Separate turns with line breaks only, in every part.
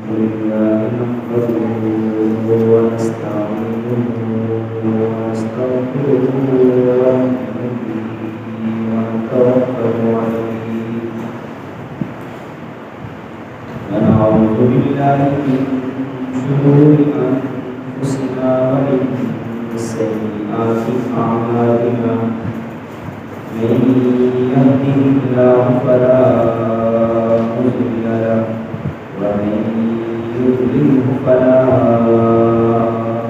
لله نحمده ونستعينه ونستغفره ونؤمن به ونتوكل عليه ونعوذ بالله من شرور أنفسنا ومن سيئات أعمالنا من يهده الله فلا مضل له ومن يضلله فلا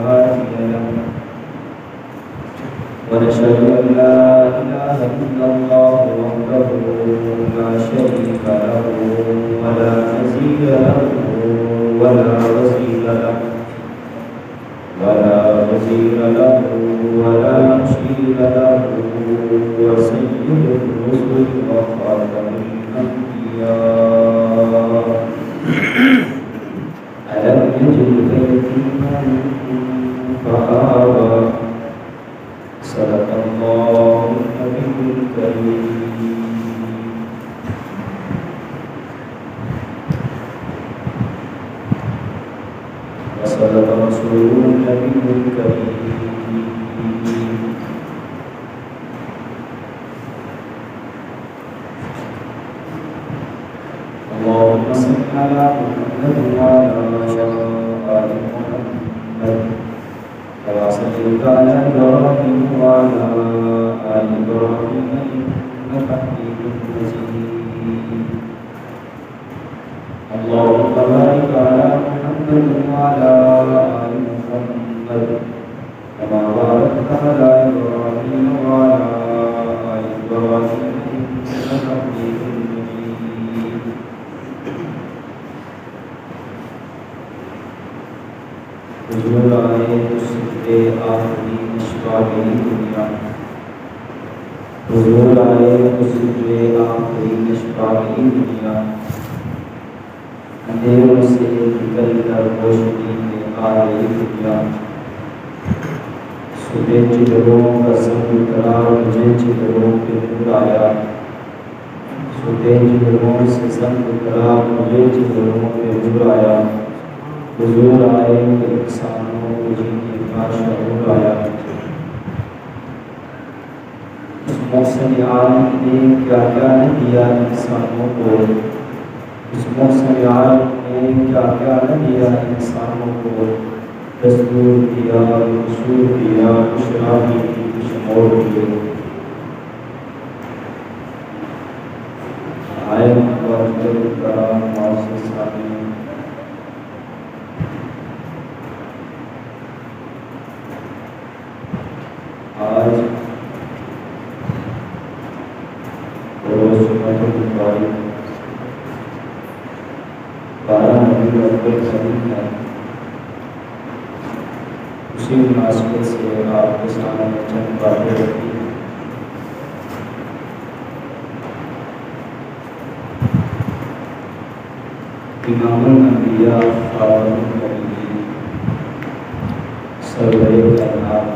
هادي له ونشهد أن لا إله إلا الله وحده لا شريك له ولا نظير له ولا وزير له ولا مشير له وسيد الرسل وخاتم الأنبياء ألم يجدك يتيما فآوى صدق الله النبي الكريم وصدق رسوله النبي الكريم اللهم صل على محمد وعلى آل محمد كما صليت على إبراهيم وعلى آل إبراهيم إنك حميد مجيد اللهم بارك على محمد وعلى آل محمد كما باركت على إبراهيم وعلى آل إبراهيم إنك حميد مجيد حضور آئے مصطفے آخری اشفاقی دنیا حضور آئے مصطفے آخری اشفاقی دنیا اندھیروں سے نکل کر روشنی میں آئے دنیا صبح چلوں کا سنگ قرار مجھے چلوں پہ نور آیا صبح چلوں سے سنگ قرار مجھے چلوں پہ نور آیا حضور آئے انسانوں کو جینے کا شعور آیا اس محسن عالم نے کیا کیا نہ دیا انسانوں کو اس محسن عالم نے کیا کیا نہ دیا انسانوں کو دستور دیا رسول دیا بشرا بھی شمور دیے آئے مقابل کرام معاصر سامنے آج روز جمعہ بخاری 12 ربیع الاول شریف ہے اسی مناسبت سے آپ کے سامنے چند باتیں رکھی امام الانبیاء خاتم النبیین سرور کائنات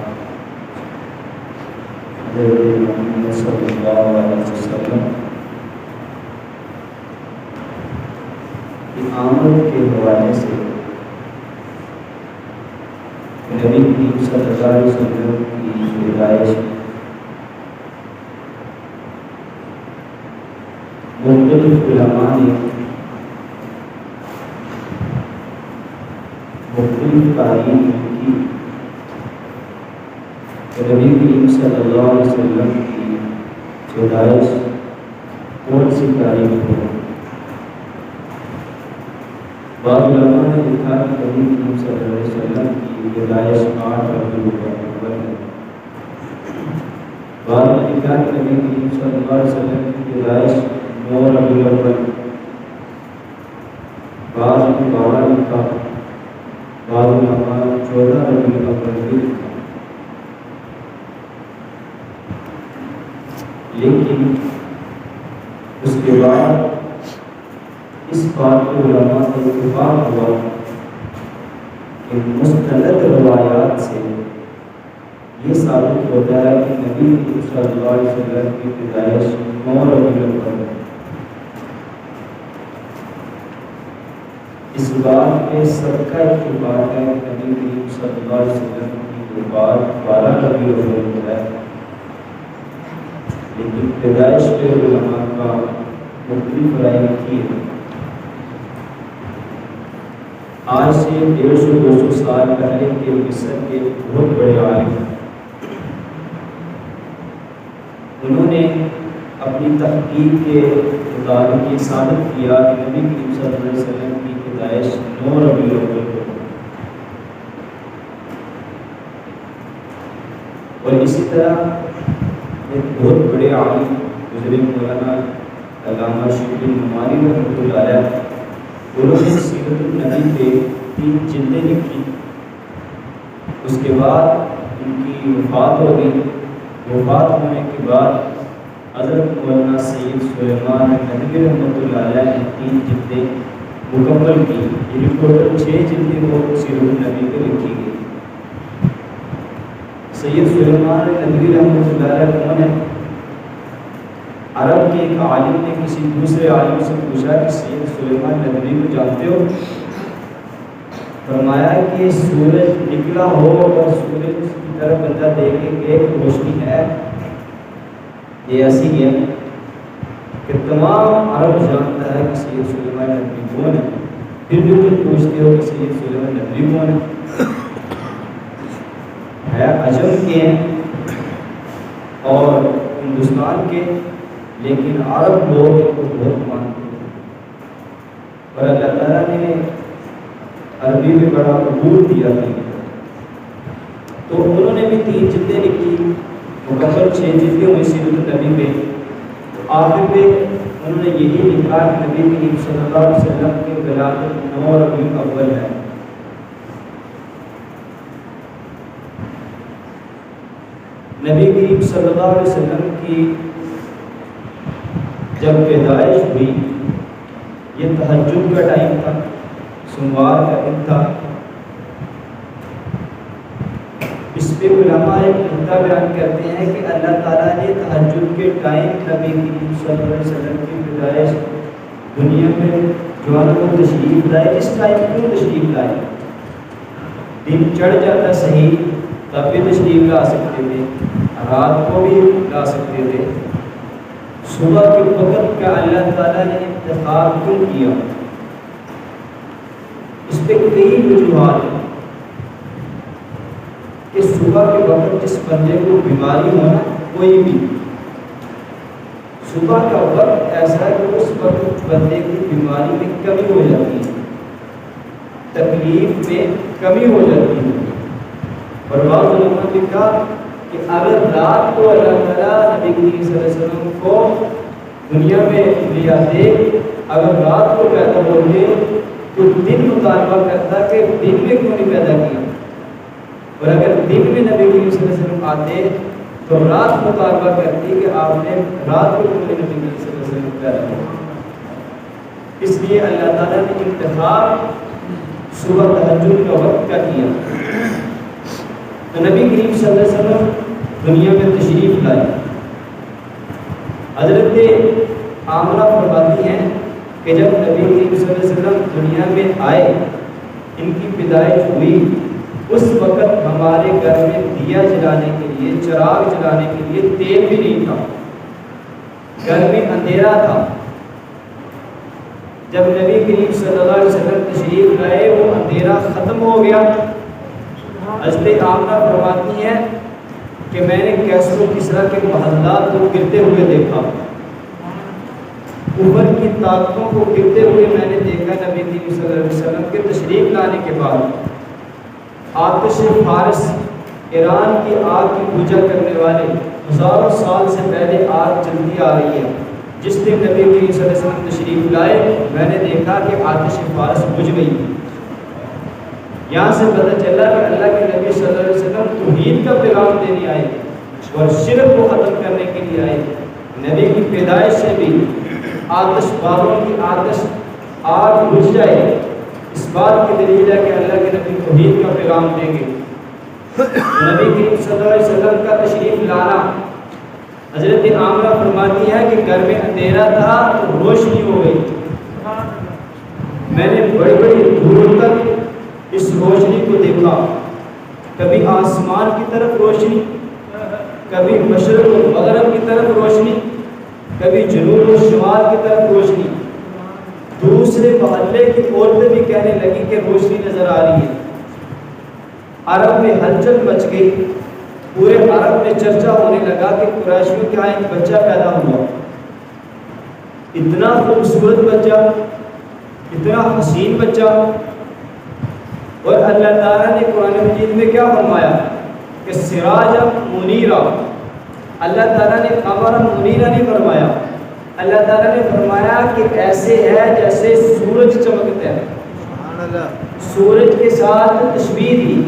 حضرت محمد صلی اللہ علیہ وسلم کی آمد کے حوالے سے نبی کریم صلی اللہ علیہ وسلم کی پیدائش مختلف علماء نے مختلف تعلیم کی نبی کریم صلی اللہ علیہ وسلم کی پیدائش کون سی تاریخ ہو بعض علماء نے لکھا کہ نبی کریم صلی اللہ علیہ وسلم کی پیدائش 8 ربیع الاول ہے بعض نے لکھا کہ نبی کریم صلی اللہ علیہ وسلم کی پیدائش 9 ربیع الاول بعض نے 12 لکھا بعض علماء نے 14 ربیع الاول لکھا لیکن اس کے بعد اس بات کو علماء سے اتفاق ہوا کہ مستند روایات سے یہ ثابت ہوتا ہے کہ نبی صلی اللہ علیہ وسلم کی پیدائش 9 ربیع الاول ہے۔ اس بات پہ صدقہ اتفاق ہے کہ نبی کریم صلی اللہ علیہ وسلم کی وفات 12 ربیع الاول ہے، لیکن پیدائش کے علماء کا مختلف رائے لکھی ہے۔ آج سے 150-200 سال پہلے کے مصر کے بہت بڑے عالم، انہوں نے اپنی تحقیق کے مطابق یہ ثابت کیا کہ نبی کریم صلی اللہ علیہ وسلم کی پیدائش 9 ربیع الاول کو، اور اسی طرح ایک بہت بڑے عالم بزرگ مولانا علامہ شبلی نعمانی رحمۃ اللہ علیہ، انہوں نے سیرت النبی پہ 3 جلدیں لکھی۔ اس کے بعد ان کی وفات ہو گئی۔ وفات ہونے کے بعد حضرت مولانا سید سلیمان ندوی رحمۃ اللہ علیہ نے 3 جلدیں مکمل کی، یعنی ٹوٹل 6 جلدیں وہ سیرت النبی پہ لکھی گئی۔ سید سلیمان ندوی رحمۃ اللہ علیہ کون ہے؟ عرب کے ایک عالم نے کسی دوسرے عالم سے پوچھا کہ سید سلیمان ندوی کو جانتے ہو؟ فرمایا کہ سورج نکلا ہو اور سورج کی طرف بندہ دیکھے کہ ایک روشنی ہے، یہ ایسی ہے کہ تمام عرب جانتا ہے کہ سید سلیمان ندوی کون ہے، پھر بھی تم پوچھتے ہو کہ سید سلیمان ندوی کون ہے عجم کے ہیں اور ہندوستان کے، لیکن عرب لوگ ان کو بہت مانتے ہیں، اور اللہ تعالیٰ نے عربی میں بڑا عبور دیا تھا۔ تو انہوں نے بھی 3 جلدیں لکھی، مکمل 6 جلدیں ہوئی سیرت النبی پہ۔ تو آخر پہ انہوں نے یہی لکھا کہ نبی کریم صلی اللہ علیہ وسلم کی ولادت 9 ربیع الاول ہے۔ نبی کریم صلی اللہ علیہ وسلم کی جب پیدائش ہوئی، یہ تہجد کا ٹائم تھا، سوموار کا دن تھا۔ اس پہ علماء ایک نقطہ بیان کرتے ہیں کہ اللہ تعالیٰ نے تہجد کے ٹائم نبی کریم صلی اللہ علیہ وسلم کی پیدائش دنیا میں جو ہے وہ تشریف لائے۔ اس ٹائم کیوں تشریف لائے؟ دن چڑھ جاتا صحیح تب بھی تشریف لا سکتے تھے، رات کو بھی لا سکتے تھے، صبح کے وقت کا اللہ تعالیٰ نے انتخاب کیوں کیا؟ اس پہ کئی وجوہات ہیں کہ صبح کے وقت جس بندے کو بیماری ہونا، کوئی بھی صبح کا وقت ایسا ہے کہ اس وقت بندے کی بیماری میں کمی ہو جاتی ہے، تکلیف میں کمی ہو جاتی ہے۔ اور بعض علماء نے کہا کہ اگر رات کو اللہ تعالیٰ نبی کریم صلی اللہ علیہ وسلم کو دنیا میں لے آتے، اگر رات کو پیدا ہوتے تو دن مطالبہ کرتا کہ دن میں کیوں نہیں پیدا کیا، اور اگر دن میں نبی کریم صلی اللہ علیہ وسلم آتے تو رات مطالبہ کرتی کہ آپ نے رات کو کیوں نبی کریم صلی اللہ علیہ وسلم پیدا کیا۔ اس لیے اللہ تعالیٰ نے انتخاب صبح تہجد کا وقت کا کیا۔ تو نبی کریم صلی اللہ علیہ وسلم دنیا میں تشریف لائے۔ حضرت آمنہ فرماتی ہیں کہ جب نبی کریم صلی اللہ علیہ وسلم دنیا میں آئے، ان کی پیدائش ہوئی، اس وقت ہمارے گھر میں دیا جلانے کے لیے، چراغ جلانے کے لیے تیل بھی نہیں تھا، گھر میں اندھیرا تھا۔ جب نبی کریم صلی اللہ علیہ وسلم تشریف لائے وہ اندھیرا ختم ہو گیا۔ حضرت آمنہ فرماتی ہیں کہ میں نے کیسر و کسریٰ کے محلات کو گرتے ہوئے دیکھا، کفر کی طاقتوں کو گرتے ہوئے میں نے دیکھا۔ نبی کریم صلی اللہ علیہ وسلم کے تشریف لانے کے بعد آتش فارس، ایران کی آگ کی پوجا کرنے والے ہزاروں سال سے پہلے آگ جلتی آ رہی ہے، جس دن نبی کریم صلی اللہ علیہ وسلم تشریف لائے میں نے دیکھا کہ آتش فارس بجھ گئی۔ یہاں سے پتہ چلا کہ اللہ کے نبی صلی اللہ علیہ وسلم توحید کا پیغام دینے آئے اور شرک کو ختم کرنے کے لیے آئے۔ نبی کی پیدائش سے بھی آتش بازوں کی آگ بجھ جائے، اس بات کی دلیل ہے کہ اللہ کے نبی توحید کا پیغام دیں گے۔ نبی کریم صلی اللہ علیہ وسلم کا تشریف لانا، حضرت آمنہ فرماتی ہے کہ گھر میں اندھیرا تھا تو روشنی ہو گئی، میں نے بڑی بڑی دور تک اس روشنی کو دیکھا، کبھی آسمان کی طرف روشنی، کبھی مشرق و مغرب کی طرف روشنی، کبھی جنوب و شمال کی طرف روشنی۔ دوسرے محلے کی عورتیں بھی کہنے لگی کہ روشنی نظر آ رہی ہے۔ عرب میں ہلچل مچ گئی، پورے عرب میں چرچا ہونے لگا کہ قریشیوں کے یہاں ایک بچہ پیدا ہوا، اتنا خوبصورت بچہ، اتنا حسین بچہ، اور اللہ تعالیٰ نے قرآن مجید میں کیا فرمایا کہ سراجا منیرا۔ اللہ تعالیٰ نے قمر منیرا نہیں فرمایا، اللہ تعالیٰ نے فرمایا کہ ایسے ہے جیسے سورج چمکتا ہے۔ سورج کے ساتھ تشبیہ دی،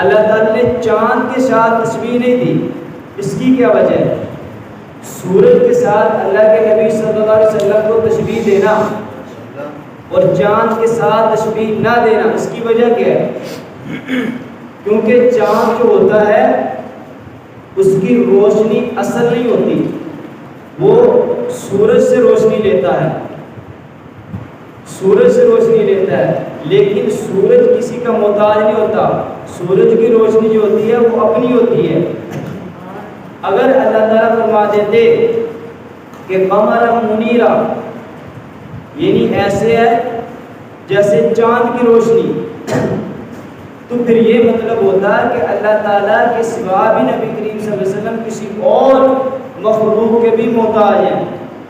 اللہ تعالیٰ نے چاند کے ساتھ تشبیہ نہیں دی۔ اس کی کیا وجہ ہے؟ سورج کے ساتھ اللہ کے نبی صلی اللہ علیہ وسلم کو تشبیہ دینا اور چاند کے ساتھ تشبیہ نہ دینا، اس کی وجہ کیا ہے؟ کیونکہ چاند جو ہوتا ہے اس کی روشنی اصل نہیں ہوتی، وہ سورج سے روشنی لیتا ہے، سورج سے روشنی لیتا ہے، لیکن سورج کسی کا محتاج نہیں ہوتا۔ سورج کی روشنی جو ہوتی ہے وہ اپنی ہوتی ہے۔ اگر اللہ تعالیٰ فرما دیتے کہ قمر منیرا، یعنی ایسے ہے جیسے چاند کی روشنی، تو پھر یہ مطلب ہوتا ہے کہ اللہ تعالیٰ کے سوا بھی نبی کریم صلی اللہ علیہ وسلم کسی اور مخلوق کے بھی محتاج ہیں۔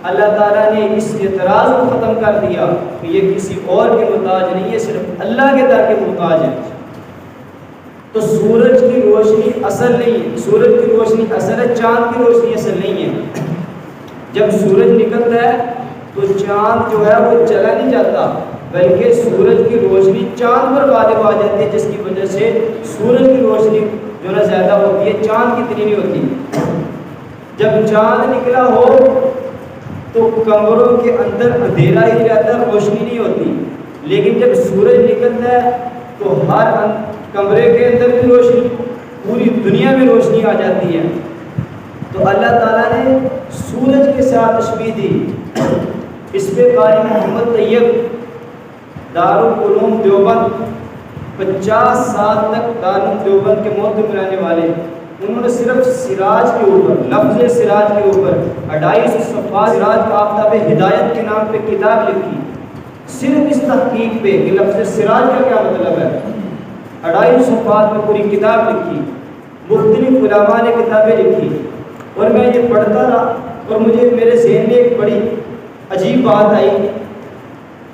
اللہ تعالیٰ نے اس اعتراض کو ختم کر دیا کہ یہ کسی اور کے محتاج نہیں ہے، صرف اللہ کے در کے محتاج ہے۔ تو سورج کی روشنی اصل نہیں ہے، سورج کی روشنی اصل ہے، چاند کی روشنی اصل نہیں ہے۔ جب سورج نکلتا ہے تو چاند جو ہے وہ چلا نہیں جاتا، بلکہ سورج کی روشنی چاند پر غالب آ جاتی ہے، جس کی وجہ سے سورج کی روشنی جو ہے زیادہ ہوتی ہے، چاند کی اتنی نہیں ہوتی۔ جب چاند نکلا ہو تو کمروں کے اندر اندھیرا ہی رہتا، روشنی نہیں ہوتی، لیکن جب سورج نکلتا ہے تو ہر کمرے کے اندر بھی روشنی، پوری دنیا میں روشنی آ جاتی ہے۔ تو اللہ تعالیٰ نے سورج کے ساتھ تشبیہ دی۔ اس پہ قاری محمد طیب دارالعلوم دیوبند 50 سال تک دارالعلوم دیوبند کے محترم رہنے والے، انہوں نے صرف سراج کے اوپر، لفظ سراج کے اوپر 250 صفحات سراج کا آفتاب ہدایت کے نام پہ کتاب لکھی، صرف اس تحقیق پہ کہ لفظ سراج کا کیا مطلب ہے۔ 250 صفحات میں پوری کتاب لکھی، مختلف علماء نے کتابیں لکھی، اور میں یہ پڑھتا رہا اور مجھے میرے ذہن میں ایک بڑی عجیب بات آئی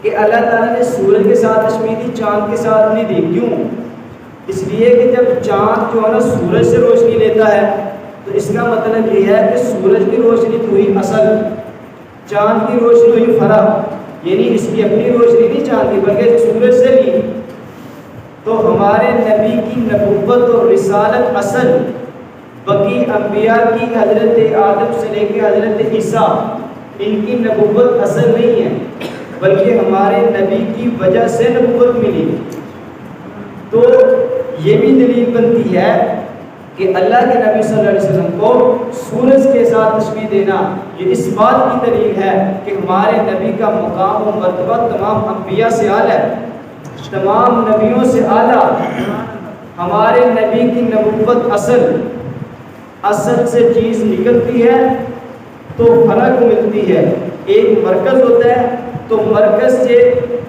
کہ اللہ تعالیٰ نے سورج کے ساتھ تشبیہ دی، چاند کے ساتھ نہیں دی۔ کیوں؟ اس لیے کہ جب چاند جو ہے نا سورج سے روشنی لیتا ہے تو اس کا مطلب یہ ہے کہ سورج کی روشنی تو ہوئی اصل، چاند کی روشنی ہوئی فرع، یعنی اس کی اپنی روشنی نہیں چاند کی بلکہ سورج سے لی۔ تو ہمارے نبی کی نبوت اور رسالت اصل، باقی انبیاء کی حضرت آدم سے لے کے حضرت عیسیٰ ان کی نبوت اصل نہیں ہے، بلکہ ہمارے نبی کی وجہ سے نبوت ملی۔ تو یہ بھی دلیل بنتی ہے کہ اللہ کے نبی صلی اللہ علیہ وسلم کو سورج کے ساتھ تشبیہ دینا، یہ اس بات کی دلیل ہے کہ ہمارے نبی کا مقام و مرتبہ تمام انبیاء سے اعلیٰ ہے، تمام نبیوں سے اعلیٰ۔ ہمارے نبی کی نبوت اصل سے چیز نکلتی ہے تو فرق ملتی ہے، ایک مرکز ہوتا ہے تو مرکز سے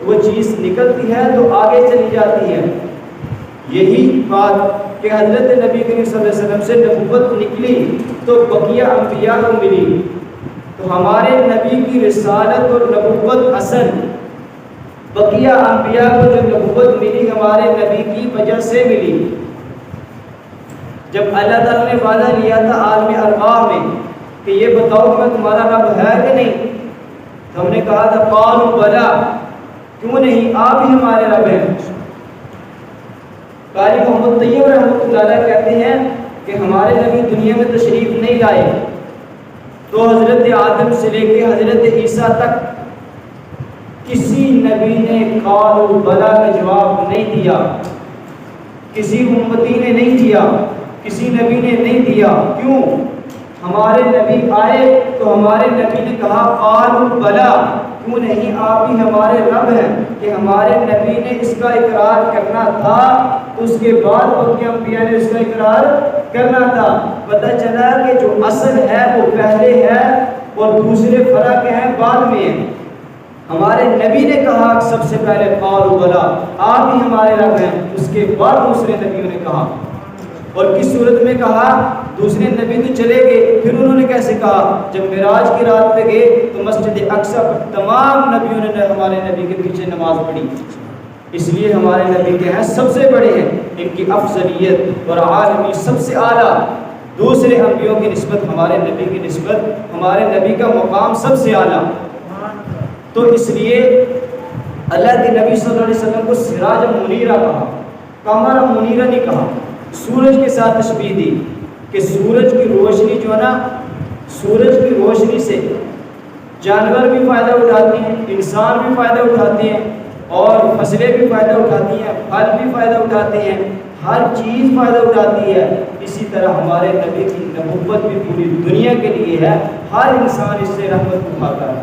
وہ چیز نکلتی ہے تو آگے چلی جاتی ہے۔ یہی بات کہ حضرت نبی کریم صلی اللہ علیہ وسلم سے نبوت نکلی تو بقیہ انبیاء کو ملی، تو ہمارے نبی کی رسالت اور نبوت اصل، بقیہ انبیاء کو جو نبوت ملی ہمارے نبی کی وجہ سے ملی۔ جب اللہ تعالیٰ نے وعدہ لیا تھا عالم ارواح میں کہ یہ بتاؤ کہ میں تمہارا رب ہے کہ نہیں، تو ہم نے کہا تھا قالوا بلا، کیوں نہیں، آپ ہی ہمارے رب ہیں۔ قاری محمد طیب رحمۃ اللہ علیہ کہتے ہیں کہ ہمارے نبی دنیا میں تشریف نہیں لائے تو حضرت آدم سے لے کے حضرت عیسیٰ تک کسی نبی نے قالوا بلا کا جواب نہیں دیا، کسی امتی نے نہیں دیا، کسی نبی نے نہیں دیا۔ کیوں؟ ہمارے نبی آئے تو ہمارے نبی نے کہا قالوا بلا،
کیوں نہیں آپ ہی ہمارے رب ہیں کہ ہمارے نبی نے اس کا اقرار کرنا تھا تو اس کے بعد باقی انبیاء نے اس کا اقرار کرنا تھا۔ پتہ چلا کہ جو اصل ہے وہ پہلے ہے اور دوسرے فرع کے ہیں بعد میں ہیں۔ ہمارے نبی نے کہا سب سے پہلے قالوا بلا، آپ ہی ہمارے رب ہیں، اس کے بعد دوسرے نبیوں نے کہا۔ اور کس صورت میں کہا؟ دوسرے نبی تو چلے گئے، پھر انہوں نے کیسے کہا؟ جب معراج کی رات پہ گئے تو مسجد اقصی پر تمام نبیوں نے ہمارے نبی کے پیچھے نماز پڑھی، اس لیے ہمارے نبی کے ہیں سب سے بڑے ہیں، ان کی افضلیت اور عالمی سب سے اعلیٰ، دوسرے انبیوں کی نسبت ہمارے نبی کی نسبت ہمارے نبی کا مقام سب سے اعلیٰ۔ تو اس لیے اللہ کے نبی صلی اللہ علیہ وسلم کو سراج منیرہ کہا، قمر منیرہ نہیں کہا۔ سورج کے ساتھ تشبیہ دی کہ سورج کی روشنی جو ہے نا، سورج کی روشنی سے جانور بھی فائدہ اٹھاتی ہیں، انسان بھی فائدہ اٹھاتے ہیں، اور فصلیں بھی فائدہ اٹھاتی ہیں، پھل بھی فائدہ اٹھاتے ہیں، ہر چیز فائدہ اٹھاتی ہے۔ اسی طرح ہمارے نبی کی نبوت بھی پوری دنیا کے لیے ہے، ہر انسان اس سے رحمت اٹھاتا ہے،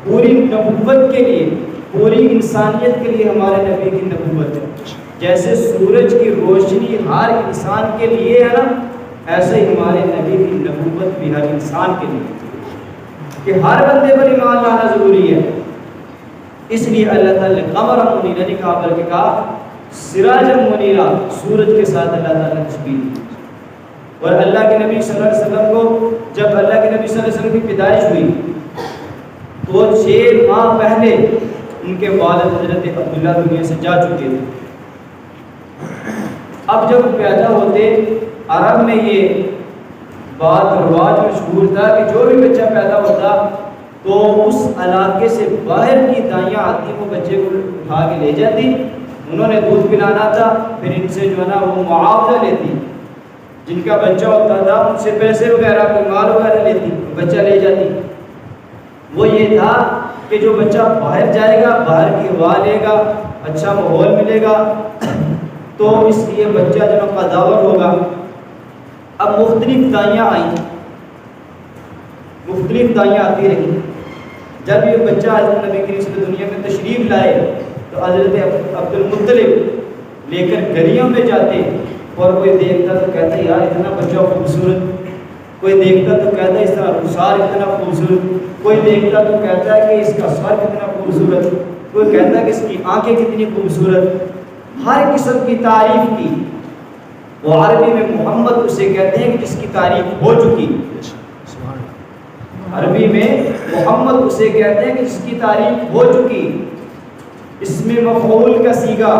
پوری نبوت کے لیے، پوری انسانیت کے لیے ہمارے نبی کی نبوت ہے۔ جیسے سورج کی روشنی ہر انسان کے لیے ہے نا، ایسے ہی ہمارے نبی کی نبوت بھی ہر انسان کے لیے، کہ ہر بندے پر ایمان لانا ضروری ہے۔ اس لیے اللہ تعالیٰ نے قمر منیرہ نہیں کہا بلکہ کہا سراج منیرہ، سورج کے ساتھ اللہ تعالیٰ نے تشبیہ دی۔ اور اللہ کے نبی صلی اللہ علیہ وسلم کو جب اللہ کے نبی صلی اللہ علیہ وسلم کی پیدائش ہوئی تو 6 ماہ پہلے ان کے والد حضرت عبداللہ دنیا سے جا چکے تھے۔ اب جب پیدا ہوتے، عرب میں یہ بات رواج مشہور تھا کہ جو بھی بچہ پیدا ہوتا تو اس علاقے سے باہر کی دائیاں آتی، وہ بچے کو اٹھا کے لے جاتی، انہوں نے دودھ پلانا تھا، پھر ان سے جو ہے نا وہ معاوضہ لیتی، جن کا بچہ ہوتا تھا ان سے پیسے وغیرہ کوئی مال وغیرہ لیتی، بچہ لے جاتی۔ وہ یہ تھا کہ جو بچہ باہر جائے گا، باہر کی ہوا لے گا، اچھا ماحول ملے گا، تو اس لیے بچہ جو ہے قداور ہوگا۔ اب مختلف دائیاں آئیں، مختلف دائیاں آتی رہیں۔ جب یہ بچہ حضرت نبی کریم صلی اللہ علیہ وسلم دنیا میں تشریف لائے تو حضرت عبد المطلب لے کر گلیوں میں جاتے، اور کوئی دیکھتا تو کہتا یار اتنا بچہ خوبصورت، کوئی دیکھتا تو کہتا ہے اس طرح رخسار اتنا خوبصورت، کوئی دیکھتا تو کہتا ہے کہ اس کا سر کتنا خوبصورت، کوئی کہتا ہے کہ اس کی آنکھیں کتنی خوبصورت، ہر قسم کی تعریف کی۔ وہ عربی میں محمد اسے کہتے ہیں کہ جس کی تعریف ہو چکی، عربی میں محمد اسے کہتے ہیں کہ جس کی تعریف ہو چکی، اس میں مفعول کا صیغہ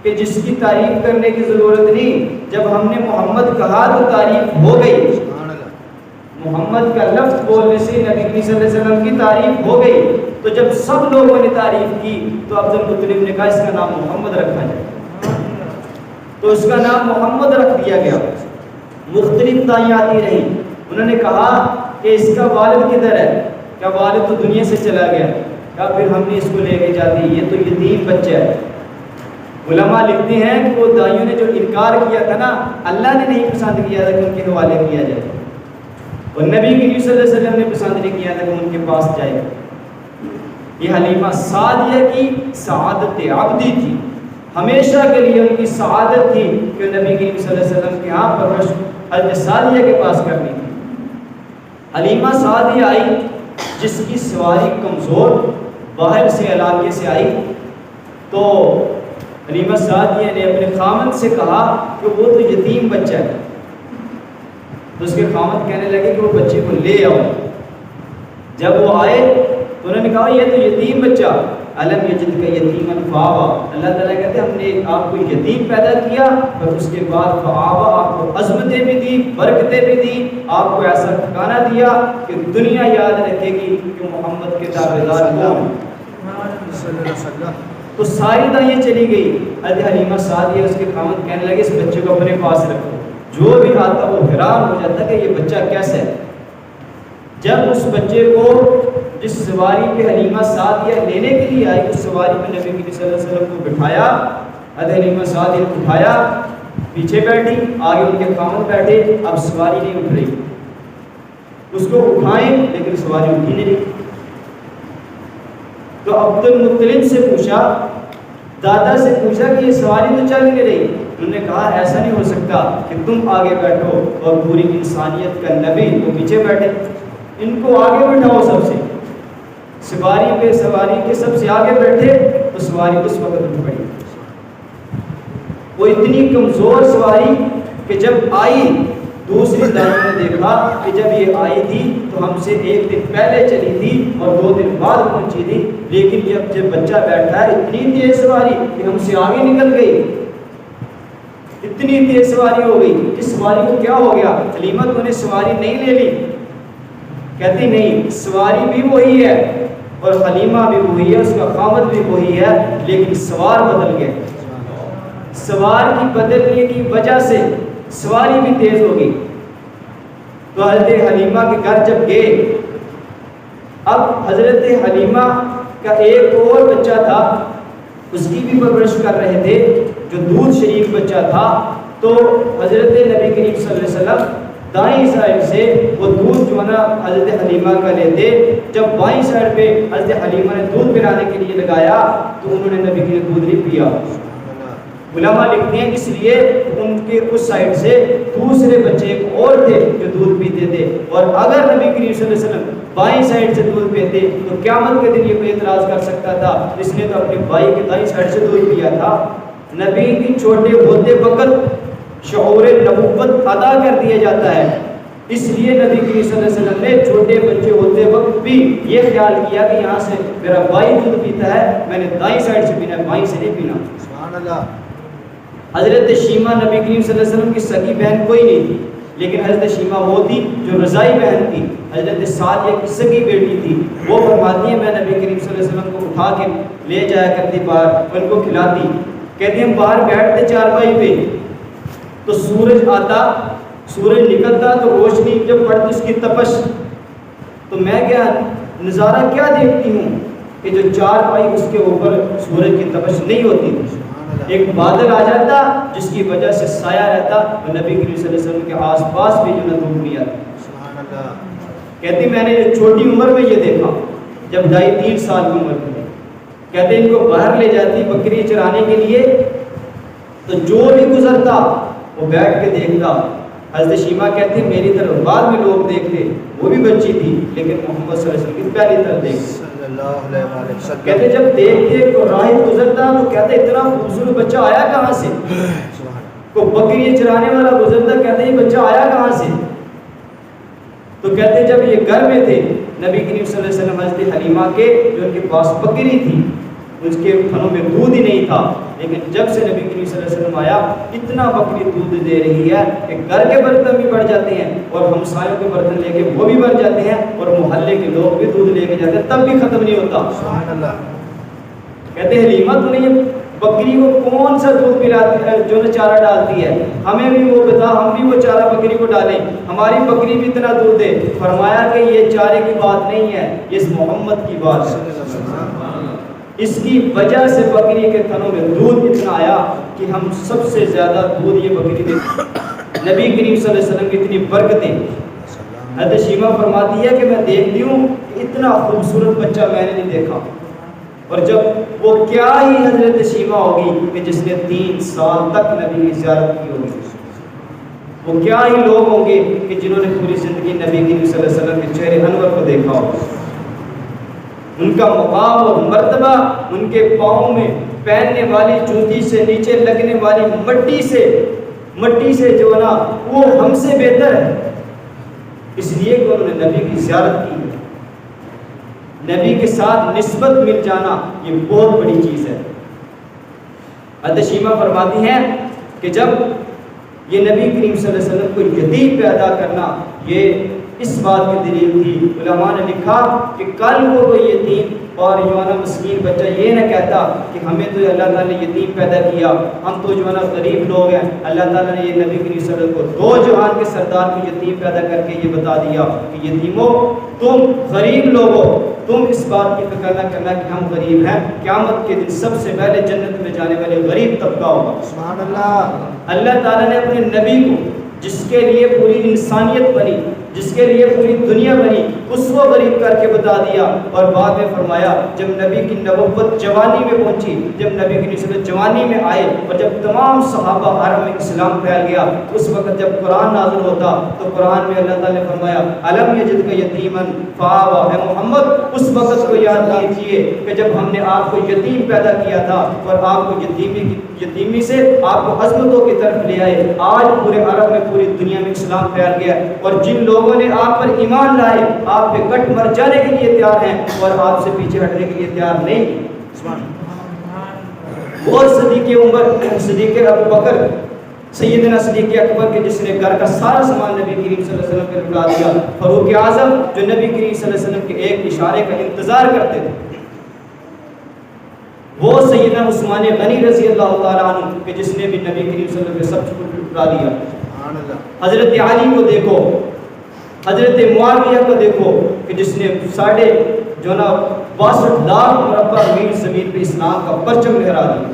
کہ جس کی تعریف کرنے کی ضرورت نہیں، جب ہم نے محمد کہا تو تعریف ہو گئی، محمد کا لفظ بولنے سے نبی کریم صلی اللہ علیہ وسلم کی تعریف ہو گئی۔ تو جب سب لوگوں نے تعریف کی تو عبد المطلب نے کہا اس کا نام محمد رکھا جائے، تو اس کا نام محمد رکھ دیا گیا۔ مختلف دائیاں آتی رہی، انہوں نے کہا کہ اس کا والد کدھر ہے؟ کیا والد تو دنیا سے چلا گیا؟ کیا پھر ہم نے اس کو لے کے جاتے، یہ تو یتیم بچہ ہے۔ علماء لکھتے ہیں کہ وہ دائیوں نے جو انکار کیا تھا نا، اللہ نے نہیں پسند کیا تھا کہ ان کے حوالے کیا جائے، اور نبی کریم صلی اللہ علیہ وسلم نے پسند نہیں کیا تھا کہ ان کے پاس جائے۔ یہ حلیمہ سعدیہ کی سعادت عبدی تھی، ہمیشہ کے لیے ان کی سعادت تھی کہ نبی کریم صلی اللہ علیہ وسلم کے ہاں پرورش حضرت سعدیہ کے پاس کرنی تھی۔ حلیمہ سعدیہ آئی جس کی سواری کمزور باہر سے علاقے سے آئی، تو حلیمہ سعدیہ نے اپنے خامد سے کہا کہ وہ تو یتیم بچہ ہے، تو اس کے خامد کہنے لگے کہ وہ بچے کو لے آؤ۔ جب وہ آئے تو انہوں نے کہا یہ تو یتیم بچہ، علم یجد کا یتیما فآویٰ، اللہ تعالیٰ کہتے ہیں ہم نے آپ کو یتیم پیدا کیا اور اس کے بعد فآویٰ، آپ کو عظمتیں بھی دی، برکتیں بھی دی، آپ کو ایسا ٹھکانہ دیا کہ دنیا یاد رکھے گی کہ محمد کے تابعدار کون۔ تو ساری دائیں چلی گئی، حضرت حلیمہ سعدیہ اس کے خامد کہنے لگے اس بچے کو اپنے پاس رکھو، جو بھی آتا وہ حیران ہو جاتا کہ یہ بچہ کیسا ہے۔ جب اس بچے کو جس سواری پہ حلیمہ سعدیہ لینے کے لیے آئی، اس سواری پہ نبی کریم صلی اللہ علیہ وسلم کو بٹھایا، حضرت حلیمہ سعدیہ کو اٹھایا، پیچھے بیٹھی، آگے ان کے خامد بیٹھے، اب سواری نہیں اٹھ رہی، اس کو اٹھائیں لیکن سواری اٹھی نہیں رہی۔ تو عبد المطلب سے پوچھا، دادا سے پوچھا کہ یہ سواری تو چل نہیں رہی. انہوں نے کہا ایسا نہیں ہو سکتا کہ تم آگے بیٹھو اور پوری انسانیت کا نبی وہ پیچھے بیٹھے. ان کو آگے بٹھاؤ، سب سے سواری پہ سواری کے سب سے آگے بیٹھے تو سواری اس وقت اٹھ پڑی. وہ اتنی کمزور سواری کہ جب آئی دوسری دائیں نے دیکھا کہ جب یہ آئی تھی تو ہم سے 1 دن پہلے چلی تھی اور 2 دن بعد پہنچی تھی، لیکن جب بچہ بیٹھا ہے اتنی تیز سواری کہ ہم سے آگے نکل گئی، اتنی تیز سواری ہو گئی. اس سواری کو کیا ہو گیا؟ حلیمہ تو نے سواری نہیں لے لی. کہتی نہیں، سواری بھی وہی ہے اور حلیمہ بھی وہی ہے، اس کا خامد بھی وہی ہے، لیکن سوار بدل گئے. سوار کی بدلنے کی وجہ سے سواری بھی تیز ہو گئی. تو حضرت حلیمہ کے گھر جب گئے، اب حضرت حلیمہ کا ایک اور بچہ تھا، اس کی بھی پرورش کر رہے تھے، جو دودھ شریف بچہ تھا. تو حضرت نبی کریم صلی اللہ علیہ وسلم دائیں سائڈ سے وہ دودھ جو ہے نا حضرت حلیمہ کا لیتے. جب بائیں سائڈ پہ حضرت حلیمہ نے دودھ پلانے کے لیے لگایا تو انہوں نے نبی کے دودھ نہیں پیا. علماء لکھتے ہیں اس لیے ان کے اس سائڈ سے دوسرے بچے ایک اور تھے جو دودھ پیتے تھے، اور اگر نبی کریم صلی اللہ علیہ وسلم بائیں سائڈ سے دودھ پیتے تو قیامت کے دن یہ کوئی اعتراض کر سکتا تھا. اس نے تو اپنے بھائی کے دائیں سائڈ سے دودھ پیا تھا. نبی کی چھوٹے ہوتے وقت شعور نبوت ادا کر دیا جاتا ہے، اس لیے نبی کریم صلی اللہ علیہ وسلم نے چھوٹے بچے ہوتے وقت بھی یہ خیال کیا کہ یہاں سے میرا بھائی دودھ پیتا ہے، میں نے دائیں سائڈ سے پینا ہے، بائیں سے نہیں پینا. سبحان اللہ. حضرت شیمہ نبی کریم صلی اللہ علیہ وسلم کی سگی بہن کوئی نہیں تھی، لیکن حضرت شیمہ وہ تھی جو رضائی بہن تھی. حضرت سعدیہ کی سگی بیٹی تھی. وہ فرماتی ہے میں نبی کریم صلی اللہ علیہ وسلم کو اٹھا کے لے جایا کرتی باہر، ان کو کھلاتی. کہتی ہم باہر بیٹھتے چارپائی پہ تو سورج آتا، سورج نکلتا تو روشنی جب پڑتی اس کی تپش، تو میں کیا نظارہ کیا دیکھتی ہوں کہ جو چارپائی اس کے اوپر سورج کی تپش نہیں ہوتی تھی، ایک بادل آ جاتا جس کی وجہ سے سایہ رہتا اور نبی کریم صلی اللہ علیہ وسلم کے آس پاس بھی جو دھوپ نہیں آتی. کہتی میں نے چھوٹی عمر میں یہ دیکھا، جب 2.5-3 سال کی عمر میں. کہتے ان کو باہر لے جاتی بکری چرانے کے لیے، تو جو بھی گزرتا وہ بیٹھ کے دیکھتا. حضرت شیمہ کہتی میری طرف بعد میں لوگ دیکھتے، وہ بھی بچی تھی لیکن محمد صلی اللہ علیہ وسلم کی پہلی طرف دیکھتے. کہتے جب دیکھتے کو راہ گزرتا تو کہتے اتنا خوبصورت بچہ آیا کہاں سے؟ کو بکری چرانے والا گزرتا، کہتے یہ بچہ آیا کہاں سے؟ تو کہتے جب یہ گھر میں تھے نبی کریم صلی اللہ علیہ وسلم حضرت حلیمہ کے جو ان کے پاس بکری تھی، اس کے تھنوں میں دودھ ہی نہیں تھا، لیکن جب سے نبی کریم صلی اللہ علیہ وسلم آیا اتنا بکری دودھ دے رہی ہے کہ گھر کے برتن بھی بڑھ جاتے ہیں اور ہمسایوں کے برتن لے کے وہ بھی بڑھ جاتے ہیں اور محلے کے لوگ بھی دودھ لے کے جاتے ہیں، تب بھی ختم نہیں ہوتا. سبحان اللہ. کہتے ہیں حلیمہ تو نہیں بکری کو کون سا دودھ پلاتی ہے جو نہ چارہ ڈالتی ہے، ہمیں بھی وہ بتا، ہم بھی وہ چارہ بکری کو ڈالیں، ہماری بکری بھی اتنا دودھ دے. فرمایا کہ یہ چارے کی بات نہیں ہے، یہ اس محمد کی بات ہے. اس کی وجہ سے بکری کے تھنوں میں دودھ اتنا آیا کہ ہم سب سے زیادہ دودھ یہ بکری دیتی. نبی کریم صلی اللہ علیہ وسلم کی اتنی برکتیں. حضرت شیمہ فرماتی ہے کہ میں دیکھتی ہوں کہ اتنا خوبصورت بچہ میں نے نہیں دیکھا. اور جب وہ کیا ہی حضرت شیمہ ہوگی کہ جس نے 3 سال تک نبی کی زیارت کی ہوگی، وہ کیا ہی لوگ ہوں گے کہ جنہوں نے پوری زندگی نبی کریم صلی اللہ علیہ وسلم کے چہرے انور کو دیکھا ہو. ان کا مقام اور مرتبہ ان کے پاؤں میں پہننے والی جوتی سے نیچے لگنے والی مٹی سے جو ہے نا وہ ہم سے بہتر ہے، اس لیے کہ انہوں نے نبی کی زیارت کی. نبی کے ساتھ نسبت مل جانا یہ بہت بڑی چیز ہے. حضرت شیمہ فرماتی ہیں کہ جب یہ نبی کریم صلی اللہ علیہ وسلم کو یتیم پیدا کرنا یہ اس بات کی دلیل تھی. علماء نے لکھا کہ کل کو کوئی یتیم اور جو ہے نا مسکین بچہ یہ نہ کہتا کہ ہمیں تو اللہ تعالیٰ نے یتیم پیدا کیا، ہم تو جو ہے نا غریب لوگ ہیں، اللہ تعالیٰ نے یہ نبی کریم صلی اللہ علیہ وسلم کو 2 جہان کے سردار کو یتیم پیدا کر کے یہ بتا دیا کہ یتیموں تم غریب لوگو، تم اس بات کی فکر نہ کرنا کہ ہم غریب ہیں، قیامت کے دن سب سے پہلے جنت میں جانے والے غریب طبقہ ہوگا. سبحان اللہ. اللہ تعالیٰ نے اپنے نبی کو جس کے لیے پوری انسانیت بنی، جس کے لیے پوری دنیا بنی، اس کو غریب کر کے بتا دیا۔ اور بعد میں فرمایا جب نبی کی نبوت جوانی میں پہنچی، جب نبی کی نسبت جوانی میں آئے اور جب تمام صحابہ عرب میں اسلام پھیل گیا، اس وقت جب قرآن نازل ہوتا تو قرآن میں اللہ تعالیٰ نے فرمایا الم یجدک یتیما فآویٰ، اے محمد اس وقت کو یاد کیجیے کہ جب ہم نے آپ کو یتیم پیدا کیا تھا اور آپ کو یتیمی سے آپ کو عظمتوں کی طرف لے آئے۔ آج پورے عرب میں پوری دنیا میں اسلام پھیل گیا اور جن لوگوں نے آپ پر ایمان لائے آپ پہ کٹ مر جانے کے لیے تیار ہیں اور آپ سے پیچھے ہٹنے کے لیے تیار نہیں۔ وہ صدیق عمر، صدیق ابو بکر، سیدنا صدیق اکبر کے جس نے گھر کا سارا سامان نبی کریم صلی اللہ علیہ وسلم پہ لٹا دیا، فاروق اعظم جو نبی کریم صلی اللہ علیہ وسلم کے ایک اشارے کا انتظار کرتے تھے، وہ سیدنا عثمان غنی رضی اللہ تعالیٰ عنہ کہ جس نے بھی نبی کریم صلی اللہ علیہ وسلم سب کچھ لٹا دیا۔ حضرت علی کو دیکھو، حضرت معاویہ کو دیکھو کہ جس نے 62 لاکھ مربع میل زمین پہ اسلام کا پرچم لہرا دیا،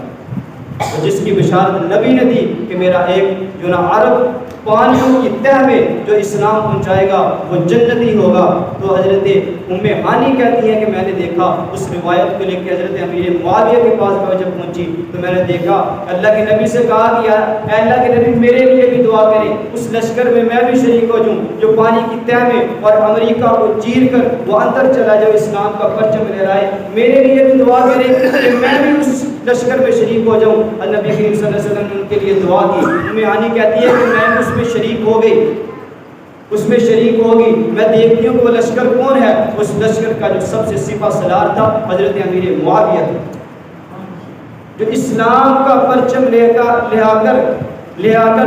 اور جس کی بشارت نبی نے دی کہ میرا ایک عرب پانیوں کی تہ میں جو اسلام پہنچائے گا وہ جنتی ہوگا۔ تو حضرت ام ہانی کہتی ہے کہ میں نے دیکھا اس روایت کو لے کے حضرت امیر معاویہ کے پاس میں جب پہنچی تو میں نے دیکھا اللہ کے نبی سے کہا کہ اے اللہ کے نبی میرے لیے بھی دعا کریں، اس لشکر میں میں بھی شریک ہو جاؤں جو پانی کی تہ میں اور امریکہ کو چیر کر وہ اندر چلا جائے، اسلام کا پرچم لہرائے، میرے لیے بھی دعا کریں کہ میں بھی اس لشکر میں شریک ہو جاؤں۔ نبی کریم صلی اللہ علیہ وسلم نے ان کے لیے دعا کی۔ ام ہانی کہتی ہے کہ میں اس میں شریک ہو گئی، اس میں شریک ہوگی، میں دیکھتی ہوں کہ وہ لشکر کون ہے، اس لشکر کا جو سب سے سپہ سالار تھا حضرت امیر معاویہ تھا، جو اسلام کا پرچم لے کر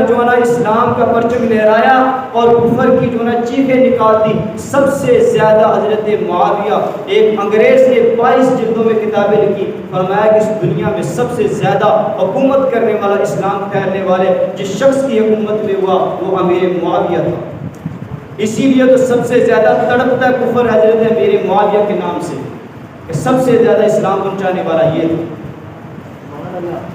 جو ہے نا اسلام کا پرچم لہرایا اور کفر کی جو ہے نا چیخیں نکال دی۔ سب سے زیادہ حضرت معاویہ، ایک انگریز نے 22 جلدوں میں کتابیں لکھی، فرمایا کہ اس دنیا میں سب سے زیادہ حکومت کرنے والا، اسلام پھیلنے والے جس شخص کی حکومت میں ہوا وہ امیر معاویہ تھا۔ اسی لیے تو سب سے زیادہ تڑپتا کفر حضرت امیر معاویہ کے نام سے، کہ سب سے زیادہ اسلام پہنچانے والا یہ تھا۔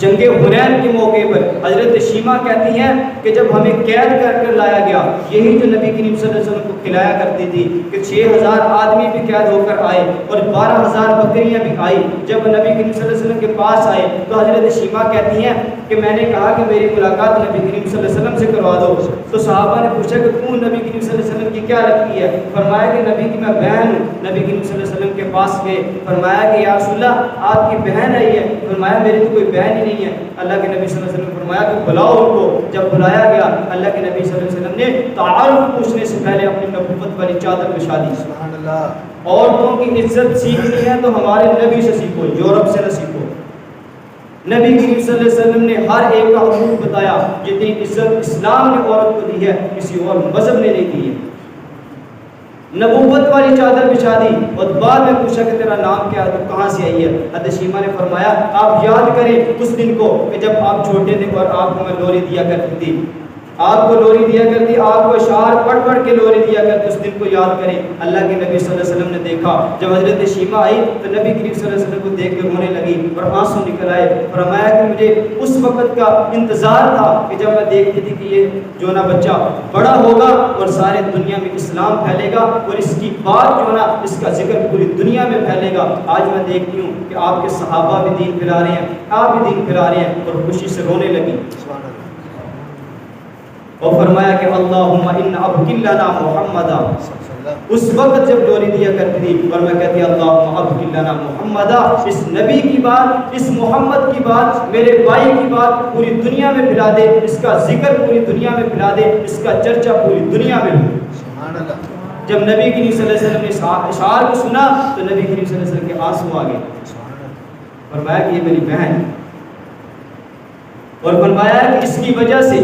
جنگ حنین کے موقع پر حضرت شیمہ کہتی ہیں کہ جب ہمیں قید کر کر لایا گیا، یہی جو نبی کریم صلی اللہ علیہ وسلم کو کھلایا کرتی تھی کہ 6000 آدمی بھی قید ہو کر آئے اور 12000 بکریاں بھی آئی۔ جب نبی کریم صلی اللہ علیہ وسلم کے پاس آئے تو حضرت شیمہ کہتی ہیں کہ میں نے کہا کہ میری ملاقات نبی کریم صلی اللہ علیہ وسلم سے کروا دو۔ تو صحابہ نے پوچھا کہ کون نبی کریم صلی اللہ علیہ وسلم کی کیا لگتی ہے؟ فرمایا کہ نبی کی میں بہن ہوں۔ نبی کریم صلی اللہ علیہ وسلم کے پاس گئے، فرمایا کہ یا رسول اللہ آپ کی بہن ہے یہ؟ فرمایا میری تو کوئی بہن ہی نہیں ہے۔ اللہ کے نبی صلی اللہ علیہ وسلم نے فرمایا کہ بلاؤ ان کو۔ جب بلایا گیا اللہ کے نبی صلی اللہ علیہ وسلم نے تعارف پوچھنے سے پہلے اپنی نبوت والی چادر بچھا دی۔ سبحان اللہ۔ عورتوں کی عزت سیکھنی ہے تو ہمارے نبی سے سیکھو، یورپ سے نہ سیکھو۔ نبی کریم صلی اللہ علیہ وسلم نے ہر ایک کا حقوق بتایا، جتنی عزت اسلام نے عورت کو دی ہے کسی اور مذہب نے نہیں دی ہے۔ نبوت والی چادر بچھا دی اور بعد میں پوچھا کہ تیرا نام کیا ہے، تو کہاں سے آئی ہے؟ حضرت شیمہ نے فرمایا آپ یاد کریں اس دن کو کہ جب آپ چھوٹے تھے اور آپ کو میں لوری دیا کرتی تھی، آپ کو لوری دیا کرتی، آپ کو اشعار پڑھ پڑھ کے لوری دیا کرتی، اس دن کو یاد کریں۔ اللہ کے نبی صلی اللہ علیہ وسلم نے دیکھا، جب حضرت شیمہ آئی تو نبی کریم صلی اللہ علیہ وسلم کو دیکھ کے رونے لگی اور آنسو نکل آئے۔ فرمایا کہ مجھے اس وقت کا انتظار تھا کہ جب میں دیکھتی تھی کہ یہ جو نا بچہ بڑا ہوگا اور سارے دنیا میں اسلام پھیلے گا اور اس کی بات جو نا اس کا ذکر پوری دنیا میں پھیلے گا۔ آج میں دیکھتی ہوں کہ آپ کے صحابہ بھی دین پھیلا رہے ہیں، آپ بھی دین پھیلا رہے ہیں، اور خوشی سے رونے لگی۔ اور فرمایا کہ اللہم ان ابقِ لنا محمدا، اس وقت جب لوری دیا کرتی تھی اور میں کہتی اللہم ابقِ لنا محمدا، اس نبی کی بات، اس محمد کی بات، میرے بھائی کی بات پوری دنیا میں پھیلا دے، اس کا ذکر پوری دنیا میں پھیلا دے، اس کا چرچا پوری دنیا میں ہو۔ سبحان اللہ۔ جب نبی کریم صلی اللہ علیہ وسلم نے اشعار کو سنا تو نبی کریم صلی اللہ علیہ وسلم کے آنسو آ گئے۔ فرمایا کہ یہ میری بہن، اور فرمایا کہ اس کی وجہ سے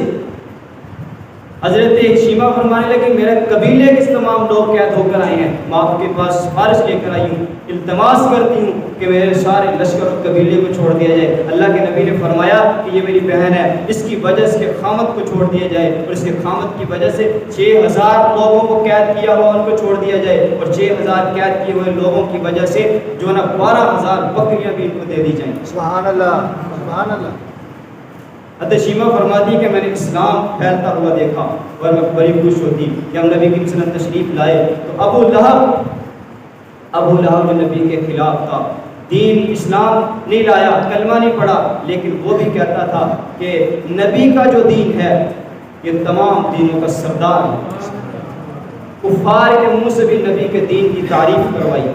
حضرت شیمہ فرمانے لگے میرے قبیلے کے تمام لوگ قید ہو کر آئے ہیں، میں آپ کے پاس سفارش لے کر آئی ہوں، التماس کرتی ہوں کہ میرے سارے لشکر اور قبیلے کو چھوڑ دیا جائے۔ اللہ کے نبی نے فرمایا کہ یہ میری بہن ہے، اس کی وجہ سے خامت کو چھوڑ دیا جائے، اور اس کے خامت کی وجہ سے 6000 لوگوں کو قید کیا ہوا ان کو چھوڑ دیا جائے، اور 6000 قید کیے ہوئے لوگوں کی وجہ سے جو نا 12000 بکریاں بھی ان کو دے دی جائیں۔
سبحان اللہ، سبحان اللہ۔
حضرت شیمہ فرماتی کہ میں نے اسلام پھیلتا ہوا دیکھا اور میں بڑی خوش ہوتی کہ ہم نبی کی سنت تشریف لائے تو ابو لہب نبی کے خلاف تھا، دین اسلام نہیں لایا، کلمہ نہیں پڑھا، لیکن وہ بھی کہتا تھا کہ نبی کا جو دین ہے یہ تمام دینوں کا سردار ہے۔ کفار کے منہ سے بھی نبی کے دین کی تعریف کروائی۔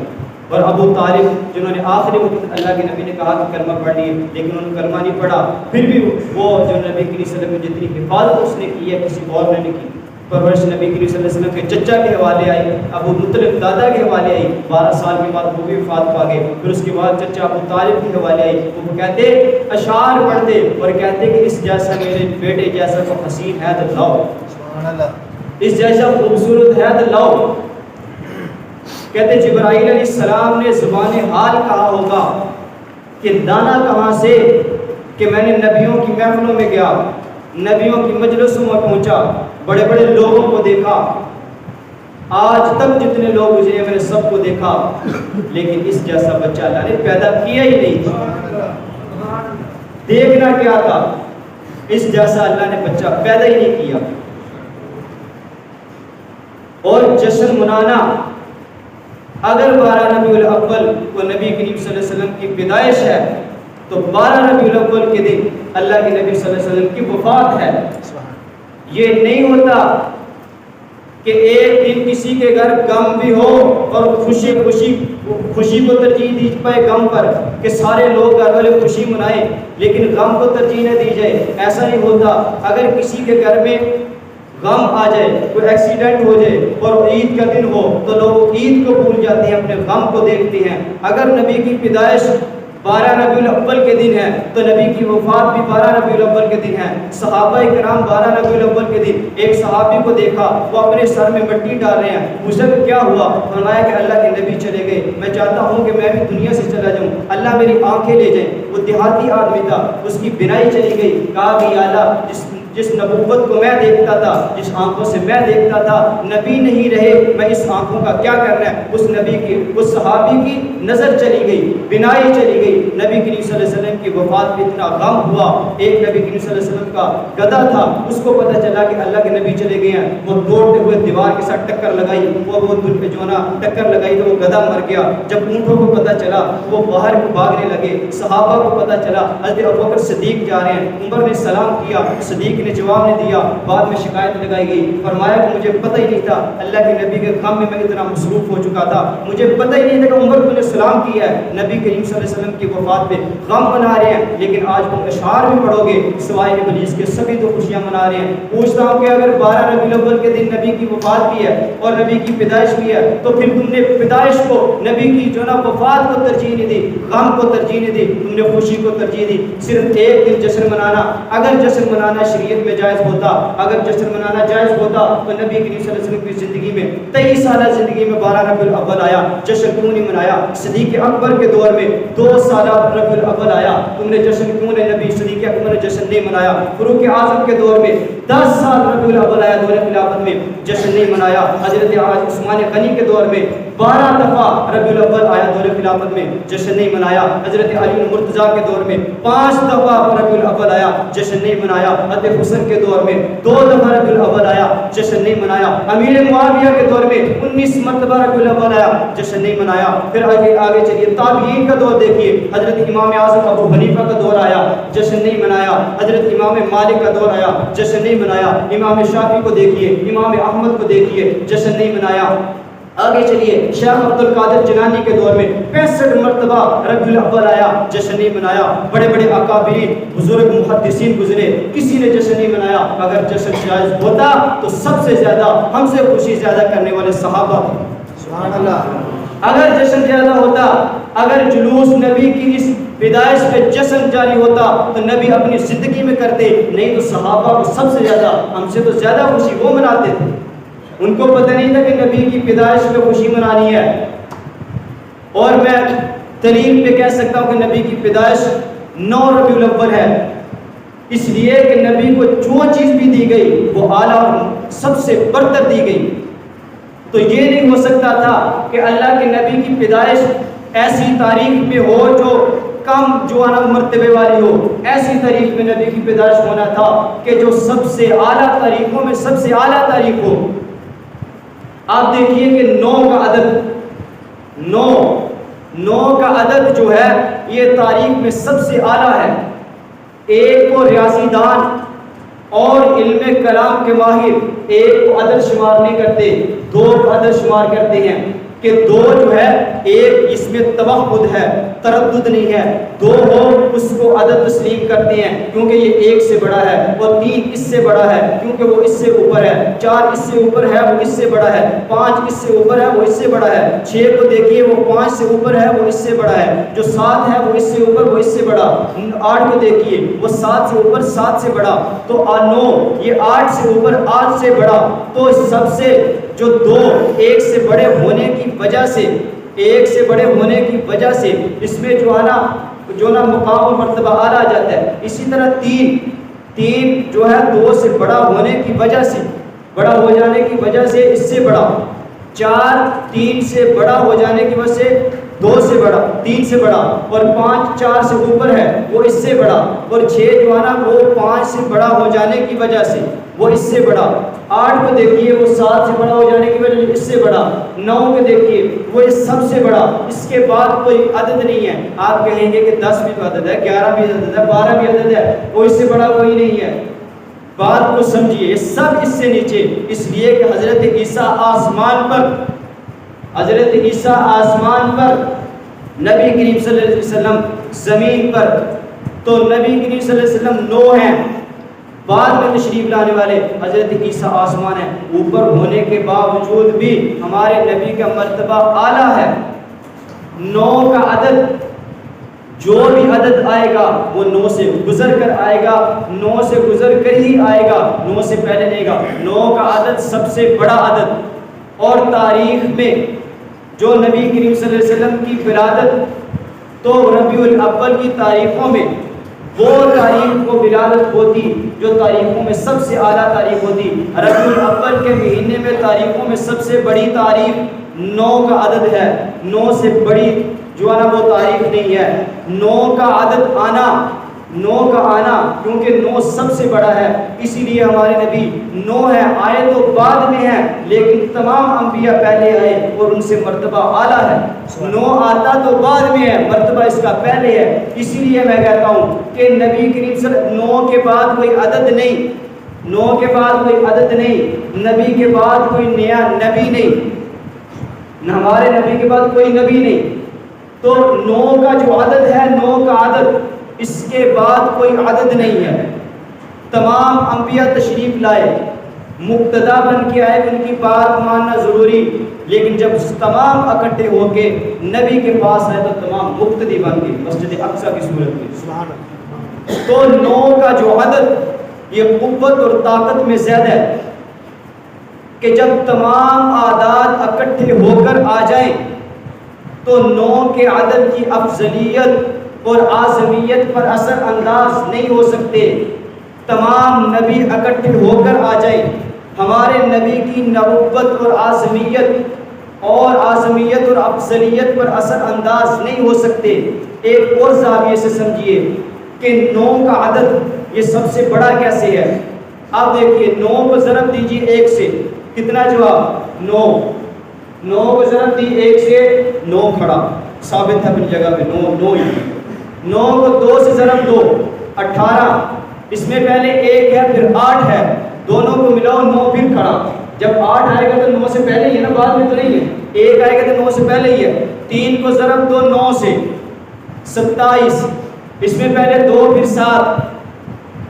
اور ابو طالب جنہوں نے آخری وقت اللہ کے نبی نے کہا کہ کلمہ پڑھ لیے لیکن انہوں نے کلمہ نہیں پڑھا، پھر بھی وہ جو نبی کریم صلی اللہ علیہ وسلم کی جتنی حفاظت اس نے کی ہے کسی اور نے نہیں کی۔ پرورش نبی کریم صلی اللہ علیہ وسلم کے چچا کے حوالے آئی، ابو مطلب دادا کے حوالے آئی، 12 سال کے بعد وہ بھی وفات پا گئے، پھر اس کے بعد چچا ابو طالب کے حوالے آئی، وہ کہتے اشعار پڑھتے اور کہتے کہ اس جیسا میرے بیٹے جیسا تو حسین ہے تو لاؤ، اس جیسا خوبصورت ہے تو لاؤ۔ کہتے جبرائیل علیہ السلام نے زبان حال کہا ہوگا کہ دانا کہاں سے، کہ میں نے نبیوں کی محفلوں میں گیا، نبیوں کی مجلسوں میں پہنچا، بڑے بڑے لوگوں کو دیکھا، آج تک جتنے لوگ گزرے میں نے سب کو دیکھا، لیکن اس جیسا بچہ اللہ نے پیدا کیا ہی نہیں تھا۔ دیکھنا کیا تھا، اس جیسا اللہ نے بچہ پیدا ہی نہیں کیا۔ اور جشن منانا، اگر 12 ربیع الاول کو نبی کریم صلی اللہ علیہ وسلم کی پیدائش ہے تو 12 ربیع الاول کے دن اللہ کے نبی صلی اللہ علیہ وسلم کی وفات ہے۔ یہ نہیں ہوتا کہ ایک دن کسی کے گھر غم بھی ہو اور خوشی کو ترجیح دی پائے غم پر، کہ سارے لوگ گھر والے خوشی منائیں لیکن غم کو ترجیح نہ دی جائے، ایسا نہیں ہوتا۔ اگر کسی کے گھر میں غم آ جائے، کوئی ایکسیڈنٹ ہو جائے اور عید کا دن ہو تو لوگ عید کو بھول جاتے ہیں، اپنے غم کو دیکھتے ہیں۔ اگر نبی کی پیدائش 12 ربیع الاول کے دن ہے تو نبی کی وفات بھی 12 ربیع الاول کے دن ہے۔ صحابہ کرام 12 ربیع الاول کے دن ایک صحابی کو دیکھا، وہ اپنے سر میں مٹی ڈال رہے ہیں، پوچھا کہ کیا ہوا؟ فرمایا کہ اللہ کے نبی چلے گئے، میں چاہتا ہوں کہ میں بھی دنیا سے چلا جاؤں، اللہ میری آنکھیں لے جائیں۔ وہ دیہاتی آدمی تھا، اس کی بینائی چلی گئی، کہا کہ یا اللہ جس نبوت کو میں دیکھتا تھا، جس آنکھوں سے میں دیکھتا تھا، نبی نہیں رہے، میں اس آنکھوں کا کیا کرنا ہے؟ اس نبی کی، اس صحابی کی نظر چلی گئی، بینائی چلی گئی۔ نبی کریم صلی اللہ علیہ وسلم کی وفات پہ اتنا غم ہوا۔ ایک نبی کریم صلی اللہ علیہ وسلم کا گدھا تھا، اس کو پتہ چلا کہ اللہ کے نبی چلے گئے ہیں، وہ دوڑتے ہوئے دیوار کے ساتھ ٹکر لگائی، وہ جو نا ٹکر لگائی تو وہ گدھا مر گیا۔ جب اونٹوں کو پتہ چلا وہ باہر کو بھاگنے لگے، صحابہ کو پتہ چلا، حضرت ابوبکر صدیق جا رہے ہیں، عمر نے سلام کیا، صدیق نے جواب نہیں دیا، بعد میں شکایت لگائی گئی، فرمایا کہ مجھے پتہ ہی نہیں تھا، اللہ کے نبی کے غم میں اتنا مصروف ہو چکا تھا، مجھے پتہ ہی نہیں تھا کہ عمر نے سلام کیا ہے۔ نبی کریم صلی اللہ علیہ وسلم کی وفات پہ غم منا رہے ہیں، لیکن آج تم اشعار بھی پڑھو گے سوائے ابلیس کے سبھی تو خوشیاں منا رہے ہیں۔ پوچھتا ہوں کہ اگر 12 ربیع الاول کے دن نبی کی وفات بھی ہے اور نبی کی پیدائش بھی ہے تو پھر تم نے پیدائش کو، نبی کی جو نا وفات کو ترجیح نہیں دی، غم کو ترجیح نہیں دی، تم نے خوشی کو ترجیح دی۔ صرف ایک دن جشن منانا، اگر جشن منانا شریعت میں جائز ہوتا، اگر جشن منانا جائز ہوتا تو نبی کریم صلی اللہ علیہ وسلم کی زندگی میں 23 سالہ زندگی میں 12 ربیع الاول آیا، جشن کیوں نہیں منایا؟ صدیق اکبر کے دور میں 2 سالہ ربیع الاول آیا، تم نے جشن کیوں نہیں؟ نبی صدیق اکبر نے جشن نہیں منایا۔ فاروق اعظم کے دور میں 10 سال ربیع الاول آیا، دور خلافت میں جشن نہیں منایا۔ حضرت عثمان غنی کے دور میں 12 دفعہ ربیع الاول آیا، دور خلافت میں جشن نہیں منایا۔ حضرت علی مرتضیٰ کے دور میں 5 دفعہ ربیع الاول آیا، جشن نہیں منایا۔ حضرت حسن کے دور میں 2 دفعہ ربیع الاول آیا، جشن نہیں منایا۔ امیر معاویہ کے دور میں 19 مرتبہ ربیع الاول آیا، جشن نہیں منایا۔ پھر آگے چلیے، تابعین کا دور دیکھیے، حضرت امام اعظم ابو حنیفہ کا دور آیا، جشن نہیں منایا۔ حضرت امام مالک کا دور آیا، جشن نہیں منایا۔ امام شافعی کو دیکھیے، امام احمد کو دیکھیے، جشن نہیں منایا۔ آگے چلیے، شیخ عبد القادر جیلانی کے دور میں 65 مرتبہ ربیع الاول آیا، جشن نہیں منایا۔ بڑے بڑے اکابرین بزرگ محدثین گزرے، کسی نے جشن نہیں منایا۔ اگر جشن جائز ہوتا تو سب سے زیادہ ہم سے خوشی زیادہ کرنے والے صحابہ تھے، سبحان اللہ۔ اگر جشن زیادہ ہوتا، اگر جلوس نبی کی اس پیدائش پہ جشن جاری ہوتا تو نبی اپنی زندگی میں کرتے، نہیں تو صحابہ کو سب سے زیادہ، ہم سے تو زیادہ خوشی وہ مناتے تھے۔ ان کو پتہ نہیں تھا کہ نبی کی پیدائش پہ خوشی منانی ہے۔ اور میں دلیل پہ کہہ سکتا ہوں کہ نبی کی پیدائش 9 ربیع الاول ہے، اس لیے کہ نبی کو جو چیز بھی دی گئی وہ اعلیٰ اور سب سے برتر دی گئی۔ تو یہ نہیں ہو سکتا تھا کہ اللہ کے نبی کی پیدائش ایسی تاریخ میں ہو جو کم جو ہے نا مرتبے والی ہو، ایسی تاریخ میں نبی کی پیدائش ہونا تھا کہ جو سب سے اعلیٰ تاریخوں میں سب سے اعلیٰ تاریخ ہو۔ آپ دیکھیے کہ 9 کا عدد، 9 کا عدد جو ہے یہ تاریخ میں سب سے اعلیٰ ہے۔ ایک کو ریاضی دان اور علم کلام کے ماہر ایک کو عدد شمار نہیں کرتے، 2 کو عدد شمار کرتے ہیں کہ 2 جو ہے ایک اس میں توحد ہے، تردد نہیں ہے، 2 ہو اس کو عدد تسلیم کرتے ہیں کیونکہ یہ 1 سے بڑا ہے، اور 3 اس سے بڑا ہے کیونکہ وہ اس سے اوپر ہے، 4 اس سے اوپر ہے وہ اس سے بڑا ہے، 5 اس سے اوپر ہے وہ اس سے بڑا ہے، 6 کو دیکھیے وہ 5 سے اوپر ہے وہ اس سے بڑا ہے، جو 7 ہے وہ اس سے اوپر وہ اس سے بڑا، 8 کو دیکھیے وہ 7 سے اوپر 7 سے بڑا، تو 9 یہ 8 سے اوپر 8 سے بڑا۔ تو سب سے جو 2 1 سے بڑے ہونے کی وجہ سے، 1 سے بڑے ہونے کی وجہ سے اس میں جو ہے نا مقام و مرتبہ اعلیٰ آ جاتا ہے۔ اسی طرح 3 جو ہے 2 سے بڑا ہونے کی وجہ سے، بڑا ہو جانے کی وجہ سے اس سے بڑا، 4 3 سے بڑا ہو جانے کی وجہ سے 2 سے بڑا، 3 سے بڑا، اور 5 4 سے اوپر ہے وہ اس سے بڑا، اور 6 جو ہے نا وہ 5 سے بڑا ہو جانے کی وجہ سے وہ اس سے بڑا، 8 کو دیکھیے وہ 7 سے بڑا ہو جانے کی وجہ سے اس سے بڑا، 9 کو دیکھیے وہ اس سب سے بڑا، اس کے بعد کوئی عدد نہیں ہے۔ آپ کہیں گے کہ 10 بھی تو عدد ہے، 11 بھی عدد ہے، 12 بھی عدد ہے، وہ اس سے بڑا کوئی نہیں ہے۔ بات کو سمجھیے، یہ سب اس سے نیچے، اس لیے کہ حضرت عیسیٰ آسمان پر، حضرت عیسیٰ آسمان پر، نبی کریم صلی اللہ علیہ وسلم زمین پر، تو نبی کریم صلی اللہ علیہ وسلم 9 ہیں، بعد میں تشریف لانے والے حضرت عیسیٰ آسمان ہیں، اوپر ہونے کے باوجود بھی ہمارے نبی کا مرتبہ اعلیٰ ہے۔ 9 کا عدد، جو بھی عدد آئے گا وہ 9 سے گزر کر آئے گا، 9 سے گزر کر ہی آئے گا، 9 سے پہلے نہیں گا۔ 9 کا عدد سب سے بڑا عدد، اور تاریخ میں جو نبی کریم صلی اللہ علیہ وسلم کی ولادت، تو ربیع الاول کی تاریخوں میں وہ تاریخ کو ولادت ہوتی جو تاریخوں میں سب سے اعلیٰ تاریخ ہوتی۔ ربیع الاول کے مہینے میں تاریخوں میں سب سے بڑی تاریخ 9 کا عدد ہے، 9 سے بڑی جو ہے نا وہ تاریخ نہیں ہے۔ 9 کا عدد آنا، 9 کا آنا، کیونکہ 9 سب سے بڑا ہے، اسی لیے ہمارے نبی 9 ہے، آئے تو بعد میں ہیں لیکن تمام انبیاء پہلے آئے اور ان سے مرتبہ اعلیٰ ہے۔ 9 آتا تو بعد میں ہے، مرتبہ اس کا پہلے ہے، اسی لیے میں کہتا ہوں کہ نبی کریم صلی اللہ علیہ وسلم 9 کے بعد کوئی عدد نہیں، 9 کے بعد کوئی عدد نہیں، نبی کے بعد کوئی نیا نبی نہیں، ہمارے نبی کے بعد کوئی نبی نہیں۔ تو 9 کا جو عدد ہے، 9 کا عدد، اس کے بعد کوئی عدد نہیں ہے۔ تمام انبیاء تشریف لائے، مقتدا بن کے آئے، ان کی بات ماننا ضروری، لیکن جب تمام اکٹھے ہو کے نبی کے پاس آئے تو تمام مقتدی بن گئے مسجد اقصیٰ کی صورت میں۔ تو 9 کا جو عدد یہ قوت اور طاقت میں زیادہ ہے کہ جب تمام اعداد اکٹھے ہو کر آ جائیں تو 9 کے عدد کی افضلیت اور اعظمیت پر اثر انداز نہیں ہو سکتے۔ تمام نبی اکٹھے ہو کر آ جائیں، ہمارے نبی کی نبوت اور اعظمیت اور افضلیت پر اثر انداز نہیں ہو سکتے۔ ایک اور زاویے سے سمجھیے کہ 9 کا عدد یہ سب سے بڑا کیسے ہے۔ آپ دیکھیے 9 کو ضرب دیجیے 1 سے، کتنا جواب؟ 9 کو ضرب دی 1 سے، 9 کھڑا ثابت ہے اپنی جگہ پہ، 9 ہی۔ 9 کو 2 سے ضرب دو، 18، اس میں پہلے 1 ہے پھر 8 ہے، دونوں کو ملاؤ 9 پھر کھڑا۔ جب 8 آئے گا تو 9 سے پہلے ہی ہے نا، بعد میں تو نہیں ہے، 1 آئے گا تو 9 سے pہلے ہی ہے۔ 3 کو ضرب دو 9 سے، 27، اس میں پہلے 2 پھر 7،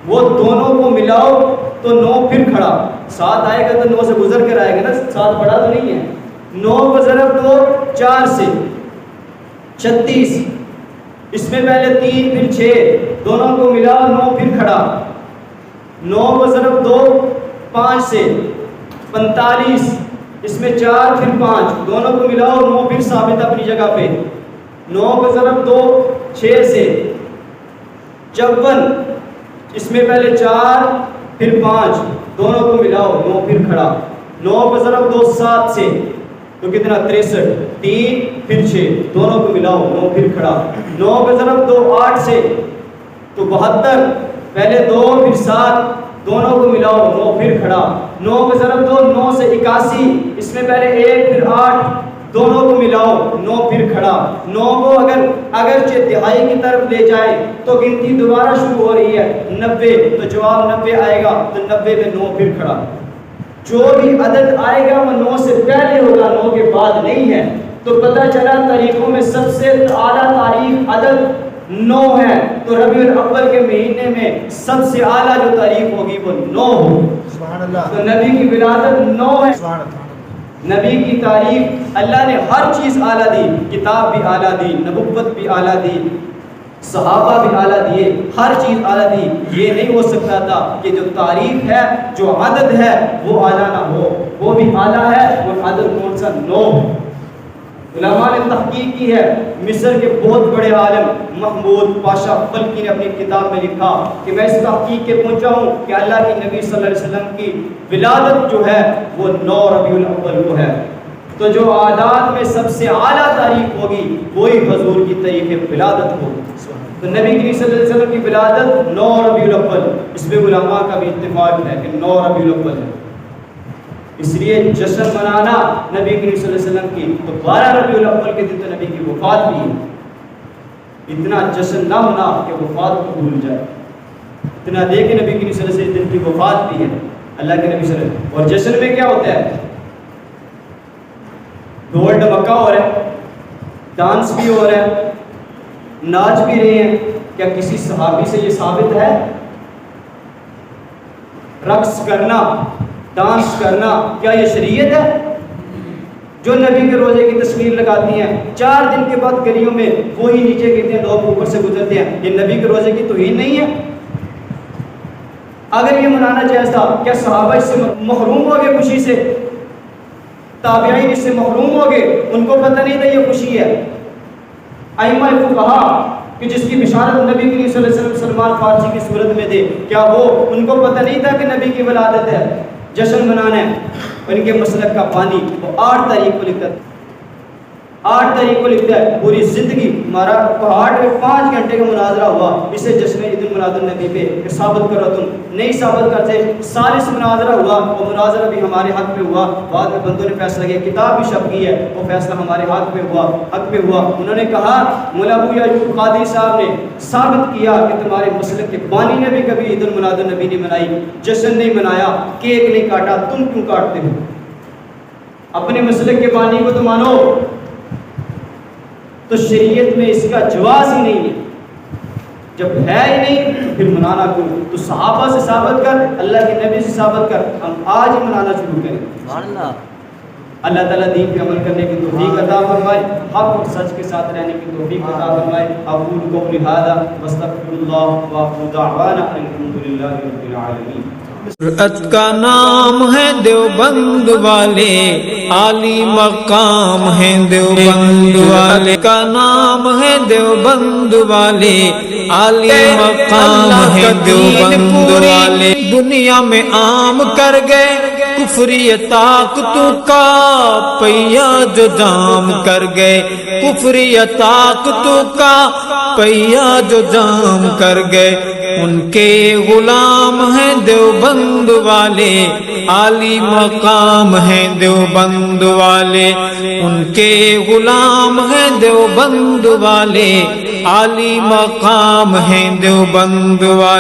وہ دونوں کو ملاؤ تو 9 پھر کھڑا، 7 آئے گا تو 9 سے گزر کر آئے گا نا، 7 بڑا تو نہیں ہے۔ 9 کو ضرب دو 4 سے، 36، اس میں پہلے 3 پھر 6، دونوں کو ملاؤ 9 پھر کھڑا۔ 9 کو ضرب دو 5 سے، 45، اس میں 4 پھر 5، دونوں کو ملاؤ 9 پھر ثابت اپنی جگہ پہ۔ 9 کو ضرب دو 6 سے، 54، اس میں پہلے 4 پھر 5، دونوں کو ملاؤ 9 پھر کھڑا۔ 9 کو ضرب دو 7 سے، تو کتنا 63, 3 پھر 6, دونوں کو ملاؤ 9 پھر کھڑا, 9 کا ضرب 2 8 سے تو 72, پہلے 2 پھر 7, دونوں کو ملاؤ 9 پھر کھڑا, 9 کا ضرب 2 9 سے 81, اس میں پہلے 1 پھر 8, دونوں کو ملاؤ 9 پھر کھڑا, 9 کو اگرچہ دہائی کی طرف لے جائے تو گنتی دوبارہ شروع ہو رہی ہے 90, تو جواب 90 آئے گا, تو 90 میں 9 پھر کھڑا. جو بھی عدد آئے گا وہ 9 سے پہلے ہوگا, 9 کے بعد نہیں ہے. تو پتہ چلا طریقوں میں سب سے اعلیٰ تاریخ عدد 9 ہے, تو ربیع الاول کے مہینے میں سب سے اعلیٰ جو تاریخ ہوگی وہ 9 ہوگی. سبحان اللہ. تو نبی کی ولادت 9 ہے. سبحان اللہ. نبی کی تاریخ اللہ نے ہر چیز اعلیٰ دی, کتاب بھی اعلیٰ دی, نبوت بھی اعلیٰ دی, صحابہ بھی اعلیٰ دیے, ہر چیز اعلیٰ دی. یہ نہیں ہو سکتا تھا کہ جو تاریخ ہے, جو عدد ہے وہ اعلیٰ نہ ہو, وہ بھی اعلیٰ ہے. وہ عدد کون سا؟ 9. علماء نے تحقیق کی ہے, مصر کے بہت بڑے عالم محمود پاشا فلکی نے اپنی کتاب میں لکھا کہ میں اس تحقیق کے پہنچا ہوں کہ اللہ کے نبی صلی اللہ علیہ وسلم کی ولادت جو ہے وہ 9 ربیع الاول کو ہے. تو جو اعداد میں سب سے اعلیٰ تاریخ ہوگی وہی حضور کی تاریخ ولادت ہوگی. تو نبی کریم صلی اللہ علیہ وسلم کی ولادت 9 ربیع الاول, اس میں علماء کا بھی اتفاق ہے کہ 9 ربیع الاول ہے. اس لیے جشن منانا نبی کریم صلی اللہ علیہ وسلم کی, تو 12 ربیع الاول کے دن تو نبی کی وفات بھی ہے. اتنا جشن نہ ہونا کہ وفات کو بھول جائے, اتنا دے کہ نبی کریم صلی اللہ علیہ وسلم کی وفات بھی ہے اللہ کے نبی صلی اللہ علیہ وسلم. اور جشن میں کیا ہوتا ہے؟ ڈھول ڈمکا ہو رہا ہے, ڈانس بھی ہو رہا ہے, ناچ بھی رہے ہیں. کیا کسی صحابی سے یہ ثابت ہے؟ رقص کرنا, ڈانس کرنا کیا یہ شریعت ہے؟ جو نبی کے روزے کی تصویر لگاتی ہیں 4 دن کے بعد گلیوں میں وہی نیچے گرتے ہیں, لوگ اوپر سے گزرتے ہیں, یہ نبی کے روزے کی توہین نہیں ہے؟ اگر یہ منانا جائز تھا کیا صحابہ اس سے محروم ہو گئے خوشی سے؟ تابعین اس سے محروم ہو گئے, ان کو پتہ نہیں تھا یہ خوشی ہے؟ ائمہ فقہا کہ جس کی بشارت نبی کریم صلی اللہ علیہ وسلم سلمان فارسی کی صورت میں دے, کیا وہ ان کو پتہ نہیں تھا کہ نبی کی ولادت ہے, جشن منانا ہے؟ ان کے مسلک کا بانی وہ 8 تاریخ کو لکھتا ہے, 8 تاریخ کو لکھتا ہے. پوری زندگی ہمارا پہاڑ میں 5 گھنٹے کا مناظرہ ہوا, اسے جشن عید میلاد النبی پہ ثابت کرو, تم نہیں ثابت کرتے. 40 مناظرہ ہوا, وہ مناظرہ بھی ہمارے حق میں ہوا, بعد میں بندوں نے فیصلہ کیا, کتاب بھی چھپ کی ہے, وہ فیصلہ ہمارے حق میں ہوا, حق میں ہوا. انہوں نے کہا, مولا ابو یعقوب قادری صاحب نے ثابت کیا کہ تمہارے مسلک کے بانی نے بھی کبھی عید میلاد النبی نہیں منائی, جشن نہیں منایا, کیک نہیں کاٹا, تم کیوں کاٹتے ہو؟ اپنے مسلک کے بانی کو تو مانو. تو شریعت میں اس کا جواز ہی نہیں ہے. جب ہے ہی نہیں تو پھر منانا کیوں؟ تو صحابہ سے ثابت کر, اللہ کے نبی سے ثابت کر, ہم آج ہی منانا شروع کریں. اللہ تعالیٰ دین پہ عمل کرنے کی توفیق عطا فرمائے, حق اور سچ کے ساتھ رہنے کی توفیق عطا فرمائے. اقول قولی ھذا واستغفر اللہ وآخر دعوانا الحمدللہ رب العالمین.
جرأت کا نام ہے دیوبند والے, عالی مقام ہے دیوبند والے کا نام ہے دیوبند والے, عالی مقام ہے دیوبند والے. دنیا میں عام کر گئے کفری طاقتوں کا پہیا جو جام کر گئے, کفری طاقتوں کا پہیا جو جام کر گئے. ان کے غلام ہیں دیوبند والے, عالی مقام ہیں دیوبند والے. ان کے غلام ہیں دیوبند والے, عالی مقام ہیں دیوبند والے.